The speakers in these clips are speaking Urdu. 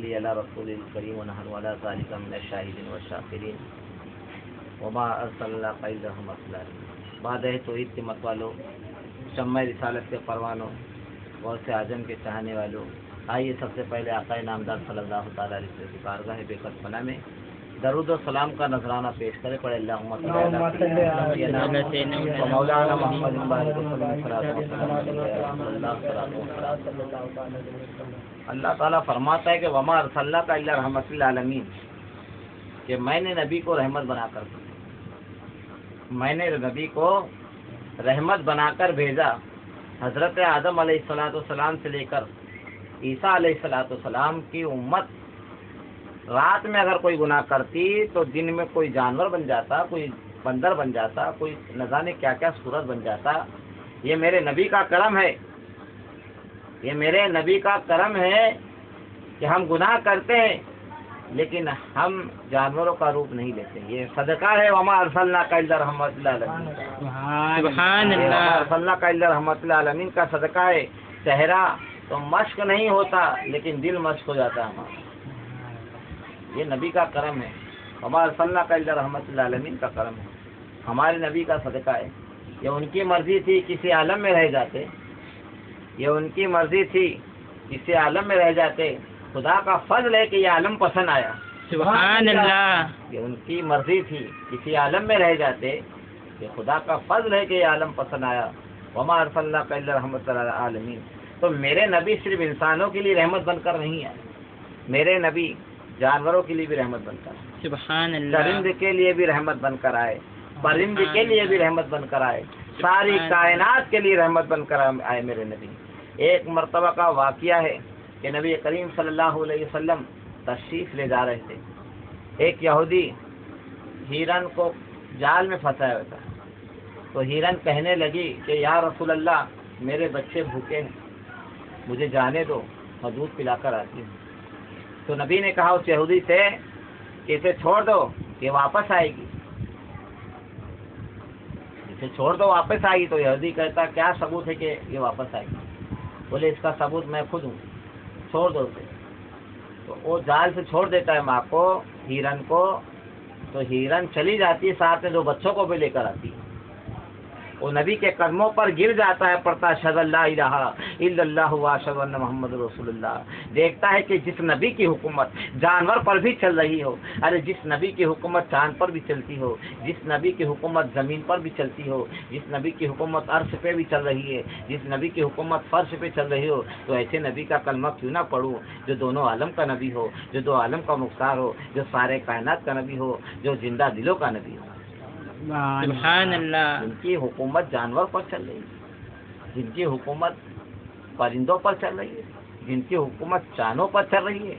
نصلی علی رسول الکریم ونحن علی ذلک من الشاہدین والشاکرین وما ارسلناک الا رحمۃ للعالمین۔ بعد توحید کے مت والوں، شمع رسالت کے پروانوں، غوث اعظم کے چاہنے والوں، آئیے سب سے پہلے آقا نامدار صلی اللہ تعالیٰ علیہ وسلم کی بارگاہ بے قدر پناہ میں درود و سلام کا نذرانہ پیش کرے پڑے اللہم صلی مولانا محمد اللہ تعالیٰ فرماتا ہے کہ وما ارسلناک الا رحمۃ للعالمین، کہ میں نے نبی کو رحمت بنا کر بھیجا، میں نے نبی کو رحمت بنا کر بھیجا۔ حضرت آدم علیہ السلام سے لے کر عیسیٰ علیہ السلام کی امت رات میں اگر کوئی گناہ کرتی تو دن میں کوئی جانور بن جاتا، کوئی بندر بن جاتا، کوئی نہ جانے کیا کیا صورت بن جاتا۔ یہ میرے نبی کا کرم ہے، یہ میرے نبی کا کرم ہے کہ ہم گناہ کرتے ہیں لیکن ہم جانوروں کا روپ نہیں لیتے۔ یہ صدقہ ہے وما ارسلناک الا رحمۃ للعالمین، سبحان اللہ، وما ارسلناک الا رحمۃ للعالمین کا صدقہ ہے۔ چہرہ تو مشق نہیں ہوتا لیکن دل مشق ہو جاتا ہے ہمارا، یہ نبی کا کرم ہے۔ وما ارسلناک الا رحمۃ للعالمین کا کرم ہے، ہمارے نبی کا صدقہ ہے۔ یہ ان کی مرضی تھی کسی عالم میں رہ جاتے، یہ ان کی مرضی تھی کسی عالم میں رہ جاتے، خدا کا فضل ہے کہ یہ عالم پسند آیا، سبحان اللہ، یہ ان کی مرضی تھی کسی عالم میں رہ جاتے، یہ خدا کا فضل ہے کہ یہ عالم پسند آیا۔ وما ارسلناک الا رحمۃ للعالمین، تو میرے نبی صرف انسانوں کے لیے رحمت بن کر نہیں آئے، میرے نبی جانوروں کے لیے بھی رحمت بن کر آئے، سبحان اللہ، درند کے لیے بھی رحمت بن کر آئے، پرند کے لیے بھی رحمت بن کر آئے، ساری کائنات کے لیے رحمت بن کر آئے میرے نبی۔ ایک مرتبہ کا واقعہ ہے کہ نبی کریم صلی اللہ علیہ وسلم تشریف لے جا رہے تھے، ایک یہودی ہیرن کو جال میں پھنسایا ہوا تھا، تو ہیرن کہنے لگی کہ یا رسول اللہ میرے بچے بھوکے ہیں، مجھے جانے دو، میں دودھ پلا کر آتی ہوں۔ تو نبی نے کہا اس یہودی سے کہ اسے چھوڑ دو، یہ واپس آئے گی، اسے چھوڑ دو واپس آئے گی۔ تو یہودی کہتا کیا ثبوت ہے کہ یہ واپس آئے گی؟ بولے اس کا ثبوت میں خود ہوں، چھوڑ دو اسے۔ تو وہ جال سے چھوڑ دیتا ہے ماں کو، ہیرن کو، تو ہیرن چلی جاتی ہے، ساتھ میں دو بچوں کو بھی لے کر آتی ہے۔ وہ نبی کے قدموں پر گر جاتا ہے، پڑھتا اشہد ان لا الہ الا اللہ واشہد ان محمد رسول اللہ۔ دیکھتا ہے کہ جس نبی کی حکومت جانور پر بھی چل رہی ہو، ارے جس نبی کی حکومت چاند پر بھی چلتی ہو، جس نبی کی حکومت زمین پر بھی چلتی ہو، جس نبی کی حکومت عرش پہ بھی چل رہی ہے، جس نبی کی حکومت فرش پہ چل رہی ہو، تو ایسے نبی کا کلمہ کیوں نہ پڑھوں جو دونوں عالم کا نبی ہو، جو دو عالم کا مختار ہو، جو سارے کائنات کا نبی ہو، جو زندہ دلوں کا نبی ہو۔ سبحان اللہ، جن کی حکومت جانور پر چل رہی ہے، جن کی حکومت پرندوں پر چل رہی ہے، جن کی حکومت چاندوں پر چل رہی ہے،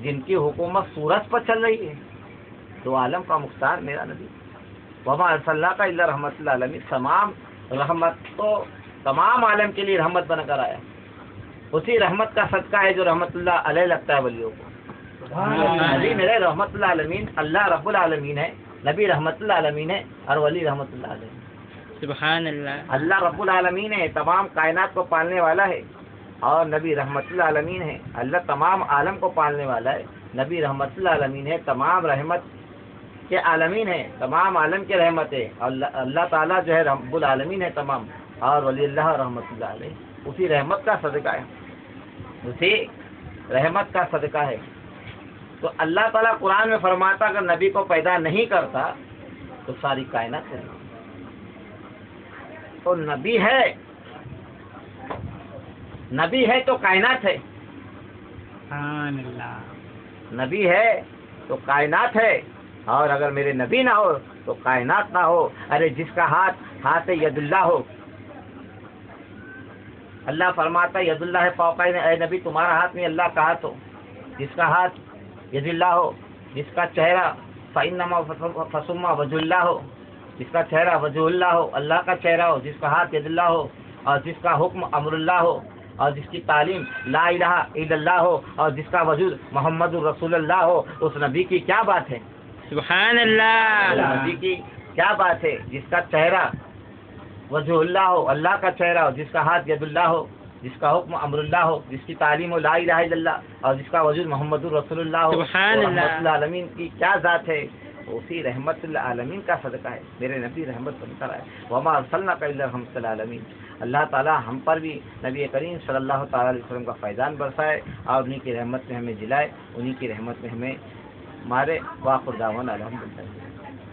جن کی حکومت سورج پر چل رہی ہے، دو عالم کا مختار میرا نبی۔ وما ارسلناک الا رحمۃ للعالمین، تمام رحمت تو تمام عالم کے لیے رحمت بن کر آیا۔ اسی رحمت کا صدقہ ہے جو رحمت اللہ علیہ لگتا ہے ولیوں کو۔ نبی میرے رحمت اللہ عالمین، اللہ رب العالمین ہے، نبی رحمت اللہ عالمین ہے اور ولی رحمت اللہ علیہ۔ سبحان اللہ، اللہ رب العالمین ہے، تمام کائنات کو پالنے والا ہے، اور نبی رحمت اللہ عالمین ہے۔ اللہ تمام عالم کو پالنے والا ہے، نبی رحمت اللہ عالمین ہے، تمام رحمت کے عالمین ہے، تمام عالم کے رحمت ہے، اور اللہ تعالیٰ جو ہے رب العالمین ہے تمام، اور ولی اللہ رحمت اللہ علیہ۔ اسی رحمت کا صدقہ ہے، اسی رحمت کا صدقہ ہے۔ تو اللہ تعالیٰ قرآن میں فرماتا اگر نبی کو پیدا نہیں کرتا تو ساری کائنات ہے، تو نبی ہے، نبی ہے تو کائنات ہے، سبحان اللہ، نبی ہے تو کائنات ہے، اور اگر میرے نبی نہ ہو تو کائنات نہ ہو۔ ارے جس کا ہاتھ ید اللہ ہو، اللہ فرماتا ہے ید اللہ فوق، اے نبی تمہارا ہاتھ میں اللہ کا ہاتھ ہو، جس کا ہاتھ ید اللہ ہو، جس کا چہرہ فإنما فثم وجہ اللہ ہو، جس کا چہرہ وجہ اللہ ہو، اللہ کا چہرہ ہو، جس کا ہاتھ ید اللہ ہو، اور جس کا حکم امر اللہ ہو، اور جس کی تعلیم لا الہ الا اللہ ہو، اور جس کا وجود محمد رسول اللہ ہو، اس نبی کی کیا بات ہے؟ سبحان اللہ، اس نبی کی کیا بات ہے؟ جس کا چہرہ وجہ اللہ ہو، اللہ کا چہرہ ہو، جس کا ہاتھ ید اللہ ہو، جس کا حکم امر اللہ ہو، جس کی تعلیم ہو لا الہ الا اللہ، اور جس کا وجود محمد الرسول اللہ ہو، سبحان اور اللہ۔ رحمت العالمین کی کیا ذات ہے، اسی رحمت العالمین کا صدقہ ہے، میرے نبی رحمت بن کر آئے، وما ارسلناک الا رحمۃ للعالمین۔ اللہ تعالیٰ ہم پر بھی نبی کریم صلی اللہ تعالیٰ علیہ وسلم کا فیضان برسائے اور انہی کی رحمت میں ہمیں جلائے، انہی کی رحمت میں ہمیں مارے۔ واخر دعوانا الحمدللہ۔